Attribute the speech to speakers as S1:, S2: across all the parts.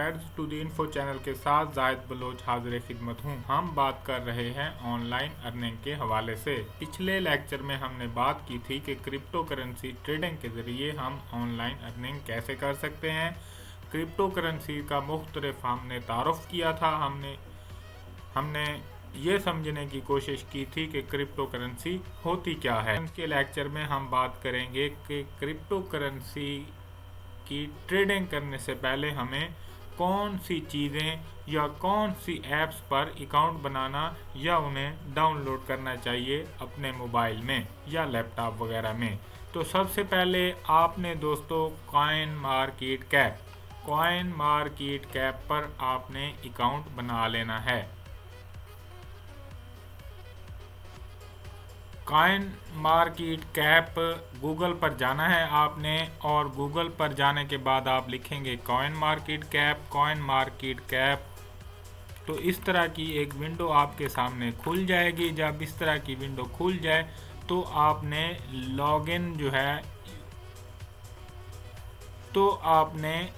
S1: Ads to the info channel के साथ Zahid Bloch हाजिर खिदमत हूँ। हम बात कर रहे हैं ऑनलाइन अर्निंग के हवाले से। पिछले लेक्चर में हमने बात की थी कि क्रिप्टो करेंसी ट्रेडिंग के ज़रिए हम ऑनलाइन अर्निंग कैसे कर सकते हैं। क्रिप्टो करेंसी का मुख्तलिफ हमने तारुफ किया था। हमने ये समझने की कोशिश की थी कि क्रिप्टो करेंसी होती क्या है। इसके लेक्चर में हम बात करेंगे कि क्रिप्टो करेंसी की ट्रेडिंग करने से पहले हमें कौन सी चीज़ें या कौन सी ऐप्स पर अकाउंट बनाना या उन्हें डाउनलोड करना चाहिए अपने मोबाइल में या लैपटॉप वगैरह में। तो सबसे पहले आपने दोस्तों कॉइन मार्केट कैप पर आपने अकाउंट बना लेना है। कॉइन मार्केट कैप गूगल पर जाना है आपने, और गूगल पर जाने के बाद आप लिखेंगे कॉइन मार्केट कैप। तो इस तरह की एक विंडो आपके सामने खुल जाएगी। जब इस तरह की विंडो खुल जाए तो आपने लॉगिन जो है तो आपने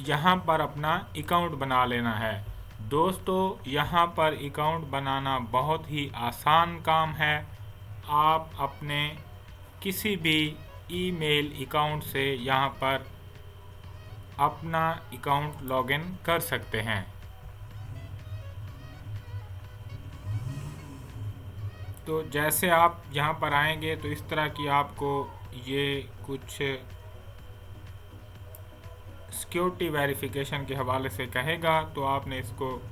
S1: यहाँ पर अपना अकाउंट बना लेना है। दोस्तों यहाँ पर अकाउंट बनाना बहुत ही आसान काम है। आप अपने किसी भी ईमेल अकाउंट से यहाँ पर अपना अकाउंट लॉगिन कर सकते हैं। तो जैसे आप यहाँ पर आएंगे तो इस तरह की आपको ये कुछ सिक्योरिटी वेरिफिकेशन के हवाले से कहेगा, तो आपने इसको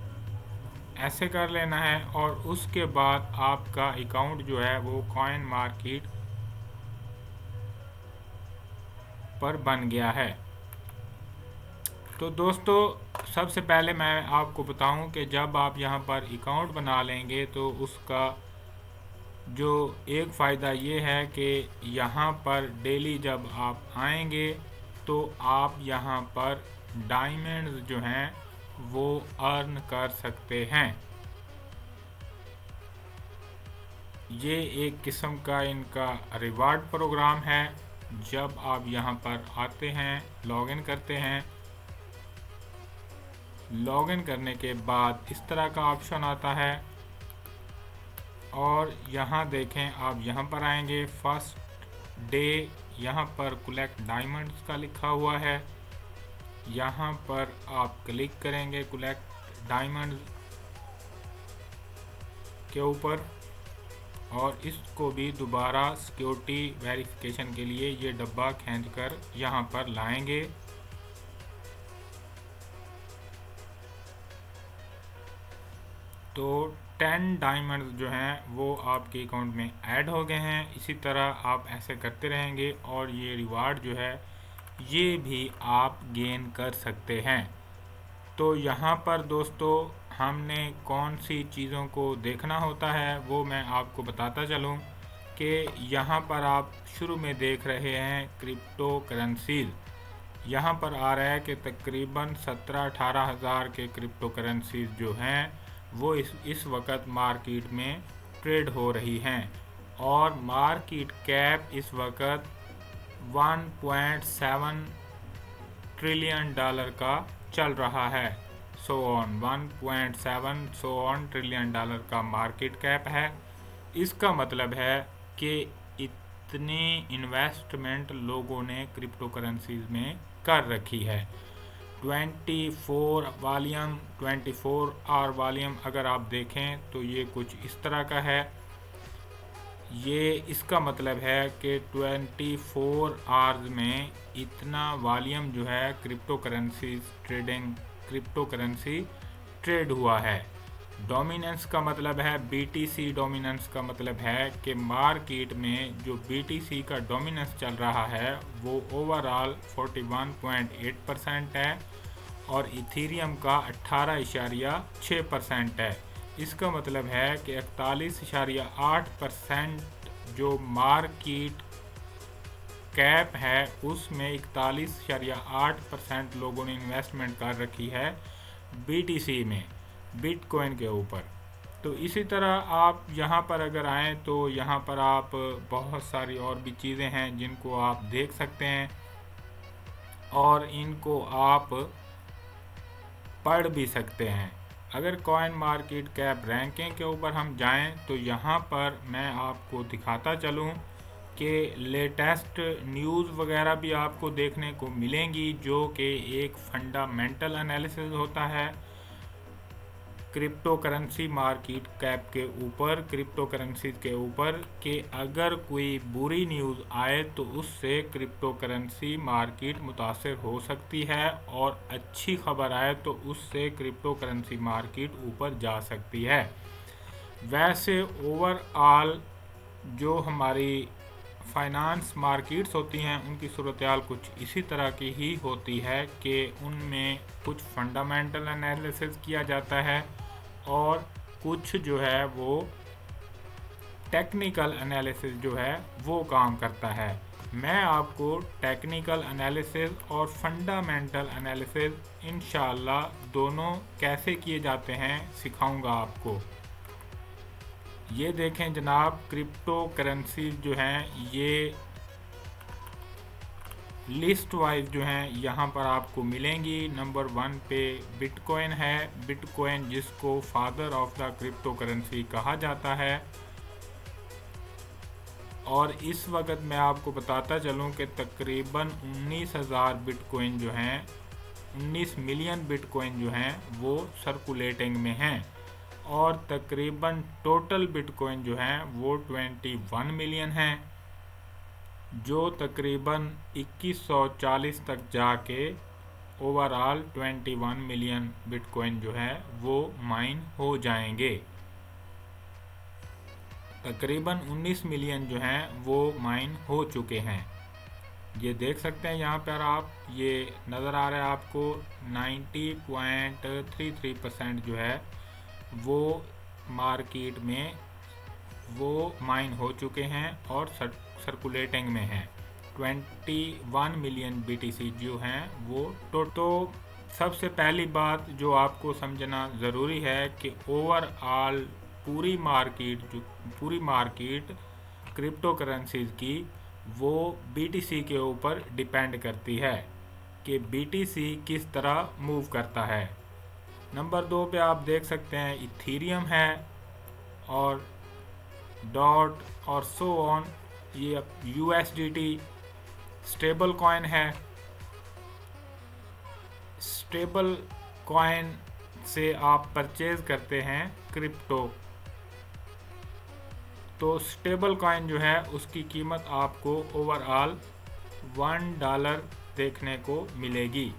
S1: ऐसे कर लेना है और उसके बाद आपका अकाउंट जो है वो कॉइन मार्केट पर बन गया है। तो दोस्तों सबसे पहले मैं आपको बताऊं कि जब आप यहां पर अकाउंट बना लेंगे तो उसका जो एक फ़ायदा ये है कि यहां पर डेली जब आप आएंगे तो आप यहां पर डायमंड्स जो हैं वो अर्न कर सकते हैं। ये एक किस्म का इनका रिवार्ड प्रोग्राम है। जब आप यहाँ पर आते हैं, लॉगिन करते हैं, लॉगिन करने के बाद इस तरह का ऑप्शन आता है और यहाँ देखें, आप यहाँ पर आएंगे, फर्स्ट डे यहाँ पर कलेक्ट डायमंड्स का लिखा हुआ है। यहाँ पर आप क्लिक करेंगे कलेक्ट डायमंड के ऊपर, और इसको भी दोबारा सिक्योरिटी वेरिफिकेशन के लिए ये डब्बा खींचकर यहाँ पर लाएंगे। तो 10 डायमंड जो हैं वो आपके अकाउंट में ऐड हो गए हैं। इसी तरह आप ऐसे करते रहेंगे और ये रिवार्ड जो है ये भी आप गेन कर सकते हैं। तो यहाँ पर दोस्तों हमने कौन सी चीज़ों को देखना होता है वो मैं आपको बताता चलूँ कि यहाँ पर आप शुरू में देख रहे हैं क्रिप्टो करेंसीज। यहाँ पर आ रहा है कि तकरीबन 17-18 हज़ार के क्रिप्टो करेंसीज जो हैं वो इस वक्त मार्केट में ट्रेड हो रही हैं, और मार्केट कैप इस वक्त 1.7 ट्रिलियन डॉलर का चल रहा है। 1.7 ट्रिलियन डॉलर का मार्केट कैप है। इसका मतलब है कि इतनी इन्वेस्टमेंट लोगों ने क्रिप्टो करेंसीज में कर रखी है। 24 आवर वॉल्यूम अगर आप देखें तो ये कुछ इस तरह का है। ये इसका मतलब है कि 24 आवर्स में इतना वॉल्यूम जो है क्रिप्टो करेंसी ट्रेड हुआ है। डोमिनेंस का मतलब है BTC डोमिनेंस का मतलब है कि मार्केट में जो BTC का डोमिनेंस चल रहा है वो ओवरऑल 41.8% है और इथेरियम का 18.6% है। इसका मतलब है कि 41.8% जो मार्केट कैप है उसमें 41.8% लोगों ने इन्वेस्टमेंट कर रखी है BTC में, बिटकॉइन के ऊपर। तो इसी तरह आप यहाँ पर अगर आएँ तो यहाँ पर आप बहुत सारी और भी चीज़ें हैं जिनको आप देख सकते हैं और इनको आप पढ़ भी सकते हैं। अगर कॉइन मार्केट कैप रैंकिंग के ऊपर हम जाएं तो यहाँ पर मैं आपको दिखाता चलूँ कि लेटेस्ट न्यूज़ वगैरह भी आपको देखने को मिलेंगी, जो कि एक फंडामेंटल एनालिसिस होता है क्रिप्टो करेंसी मार्केट कैप के ऊपर, क्रिप्टो करेंसी के ऊपर, कि अगर कोई बुरी न्यूज़ आए तो उससे क्रिप्टो करेंसी मार्केट मुतासर हो सकती है, और अच्छी खबर आए तो उससे क्रिप्टो करेंसी मार्केट ऊपर जा सकती है। वैसे ओवरऑल जो हमारी फाइनेंस मार्केट्स होती हैं उनकी सूरत-ए-हाल कुछ इसी तरह की ही होती है कि उनमें कुछ फंडामेंटल एनालिसिस किया जाता है और कुछ जो है वो टेक्निकल एनालिसिस जो है वो काम करता है। मैं आपको टेक्निकल एनालिसिस और फंडामेंटल एनालिसिस इंशाअल्लाह दोनों कैसे किए जाते हैं सिखाऊंगा आपको। ये देखें जनाब, क्रिप्टो करेंसी जो हैं ये लिस्ट वाइज जो हैं यहाँ पर आपको मिलेंगी। नंबर 1 पे बिटकॉइन है, बिटकॉइन जिसको father of the crypto currency कहा जाता है। और इस वक्त मैं आपको बताता चलूँ कि तकरीबन 19,000 बिटकॉइन जो हैं, 19 मिलियन बिटकॉइन जो हैं वो सर्कुलेटिंग में हैं, और तकरीबन टोटल बिटकॉइन जो हैं वो 21 मिलियन हैं, जो तकरीबन 2140 तक जाके ओवरऑल 21 मिलियन बिटकॉइन जो है वो माइन हो जाएंगे। तकरीबन 19 मिलियन जो हैं वो माइन हो चुके हैं। ये देख सकते हैं यहाँ पर आप, ये नज़र आ रहा है आपको 90.33% जो है वो मार्केट में वो माइन हो चुके हैं और सर्कुलेटिंग में हैं। 21 मिलियन BTC जो हैं वो तो सबसे पहली बात जो आपको समझना ज़रूरी है कि ओवरऑल पूरी मार्केट क्रिप्टो करेंसीज की वो BTC के ऊपर डिपेंड करती है कि BTC किस तरह मूव करता है। नंबर 2 पे आप देख सकते हैं इथीरियम है और डॉट और सो ऑन, ये USDT स्टेबल कॉइन है। स्टेबल कॉइन से आप परचेज करते हैं क्रिप्टो, तो स्टेबल कॉइन जो है उसकी कीमत आपको ओवरऑल $1 देखने को मिलेगी।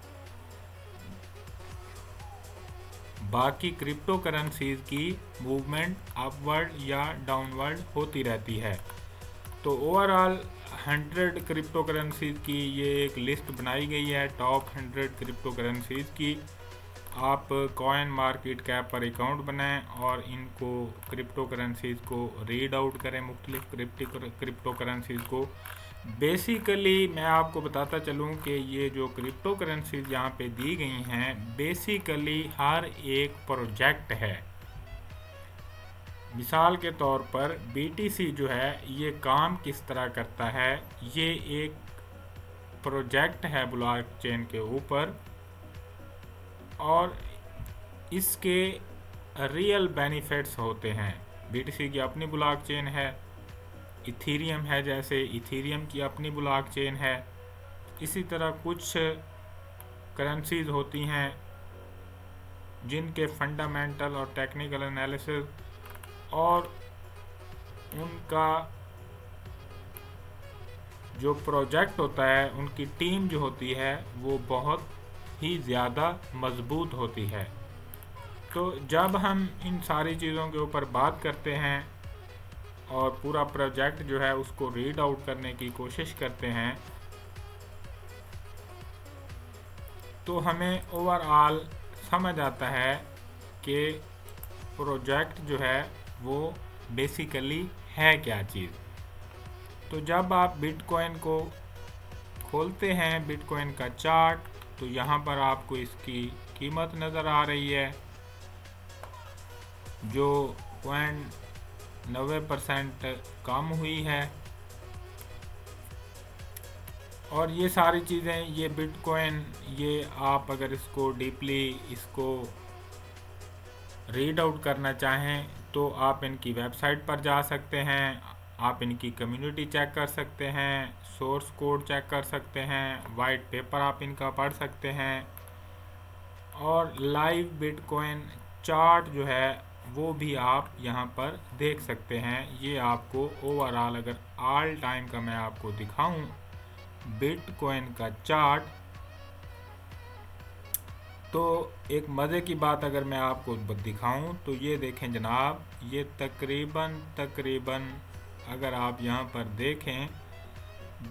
S1: बाकी क्रिप्टो करेंसीज की मूवमेंट अपवर्ड या डाउनवर्ड होती रहती है। तो ओवरऑल 100 क्रिप्टो करेंसीज की ये एक लिस्ट बनाई गई है, टॉप 100 क्रिप्टो करेंसीज की। आप कॉइन मार्केट कैप पर अकाउंट बनाएं और इनको क्रिप्टो करेंसीज को रीड आउट करें, मुख्तलिफ क्रिप्टो करेंसीज को। बेसिकली मैं आपको बताता चलूं कि ये जो क्रिप्टो करेंसीज यहाँ पे दी गई हैं बेसिकली हर एक प्रोजेक्ट है। मिसाल के तौर पर BTC जो है ये काम किस तरह करता है, ये एक प्रोजेक्ट है ब्लॉकचेन के ऊपर, और इसके रियल बेनिफिट्स होते हैं। BTC की अपनी ब्लॉकचेन है, इथीरियम है, जैसे इथीरियम की अपनी ब्लॉकचेन है। इसी तरह कुछ करेंसीज होती हैं जिनके फंडामेंटल और टेक्निकल एनालिसिस और उनका जो प्रोजेक्ट होता है, उनकी टीम जो होती है वो बहुत ही ज़्यादा मजबूत होती है। तो जब हम इन सारी चीज़ों के ऊपर बात करते हैं और पूरा प्रोजेक्ट जो है उसको रीड आउट करने की कोशिश करते हैं, तो हमें ओवरऑल समझ आता है कि प्रोजेक्ट जो है वो बेसिकली है क्या चीज़। तो जब आप बिटकॉइन को खोलते हैं, बिटकॉइन का चार्ट, तो यहाँ पर आपको इसकी कीमत नज़र आ रही है जो 0.90% कम हुई है। और ये सारी चीज़ें, ये बिटकॉइन, ये आप अगर इसको डीपली इसको रीड आउट करना चाहें तो आप इनकी वेबसाइट पर जा सकते हैं, आप इनकी कम्युनिटी चेक कर सकते हैं, सोर्स कोड चेक कर सकते हैं, वाइट पेपर आप इनका पढ़ सकते हैं, और लाइव बिटकॉइन चार्ट जो है वो भी आप यहाँ पर देख सकते हैं। ये आपको ओवरऑल अगर ऑल टाइम का मैं आपको दिखाऊं बिटकॉइन का चार्ट, तो एक मज़े की बात अगर मैं आपको दिखाऊं तो ये देखें जनाब, ये तकरीबन अगर आप यहाँ पर देखें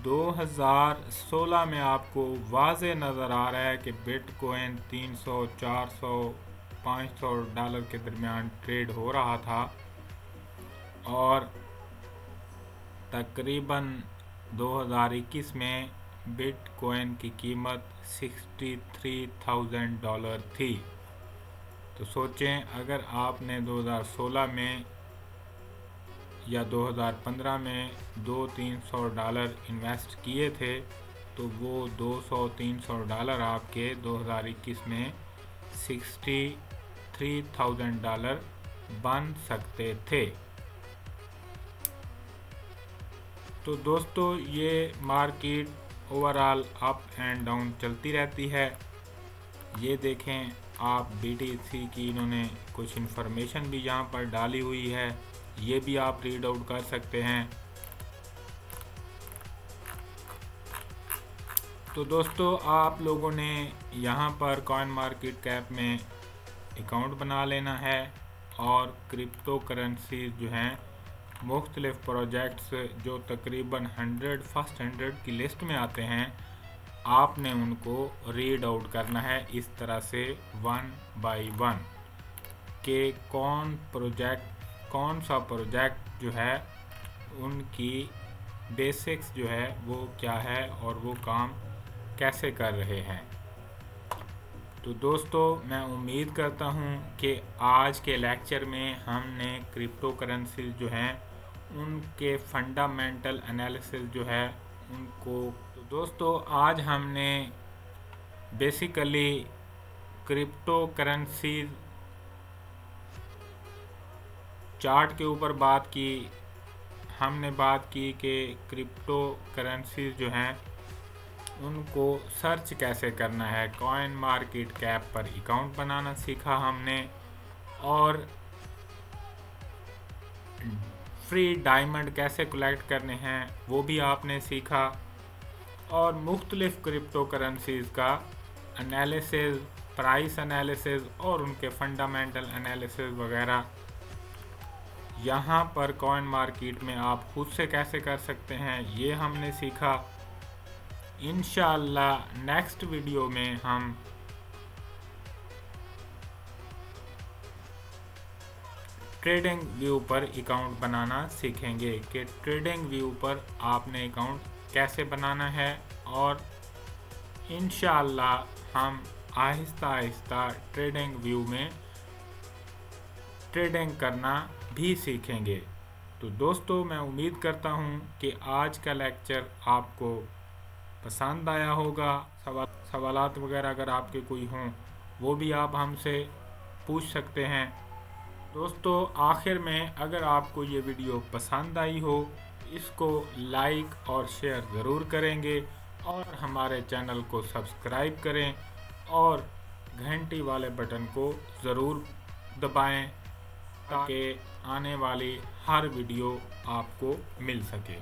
S1: 2016 में आपको वाज़े नज़र आ रहा है कि बिटकॉइन 300, 400, $500 के दरमियान ट्रेड हो रहा था, और तकरीबन 2021 में बिटकॉइन की कीमत $63,000 थी। तो सोचें अगर आपने 2016 में या 2015 में $200-300 इन्वेस्ट किए थे तो वो $200-300 आपके 2021 में $63,000 बन सकते थे। तो दोस्तों ये market overall up and down चलती रहती है। ये देखें आप BTC की इन्होंने कुछ इन्फॉर्मेशन भी यहाँ पर डाली हुई है, ये भी आप रीड आउट कर सकते हैं। तो दोस्तों आप लोगों ने यहाँ पर कॉइन मार्केट कैप में अकाउंट बना लेना है, और क्रिप्टो करेंसी जो हैं मुख्तलिफ प्रोजेक्ट्स जो तकरीबन 100 की लिस्ट में आते हैं, आपने उनको रीड आउट करना है इस तरह से 1 बाय 1 कि कौन सा प्रोजेक्ट जो है उनकी बेसिक्स जो है वो क्या है और वो काम कैसे कर रहे हैं। तो दोस्तों मैं उम्मीद करता हूँ कि आज के लेक्चर में हमने क्रिप्टो करेंसी जो हैं उनके फंडामेंटल एनालिसिस जो है उनको, तो दोस्तों आज हमने बेसिकली क्रिप्टो करेंसी चार्ट के ऊपर बात की। हमने बात की कि क्रिप्टो करेंसी जो हैं उनको सर्च कैसे करना है, कॉइन मार्केट कैप पर अकाउंट बनाना सीखा हमने, और फ्री डायमंड कैसे कलेक्ट करने हैं वो भी आपने सीखा, और मुख्तलिफ क्रिप्टो करेंसीज़ का एनालिसिस, प्राइस एनालिसिस और उनके फंडामेंटल एनालिसिस वगैरह यहाँ पर कॉइन मार्केट में आप खुद से कैसे कर सकते हैं ये हमने सीखा। इंशाअल्लाह नेक्स्ट वीडियो में हम ट्रेडिंग व्यू पर अकाउंट बनाना सीखेंगे कि ट्रेडिंग व्यू पर आपने अकाउंट कैसे बनाना है, और इंशाअल्लाह हम आहिस्ता आहिस्ता ट्रेडिंग व्यू में ट्रेडिंग करना भी सीखेंगे। तो दोस्तों मैं उम्मीद करता हूँ कि आज का लेक्चर आपको पसंद आया होगा। सवालात वगैरह अगर आपके कोई हों वो भी आप हमसे पूछ सकते हैं। दोस्तों आखिर में अगर आपको ये वीडियो पसंद आई हो इसको लाइक और शेयर ज़रूर करेंगे, और हमारे चैनल को सब्सक्राइब करें और घंटी वाले बटन को ज़रूर दबाएं ताकि आने वाली हर वीडियो आपको मिल सके।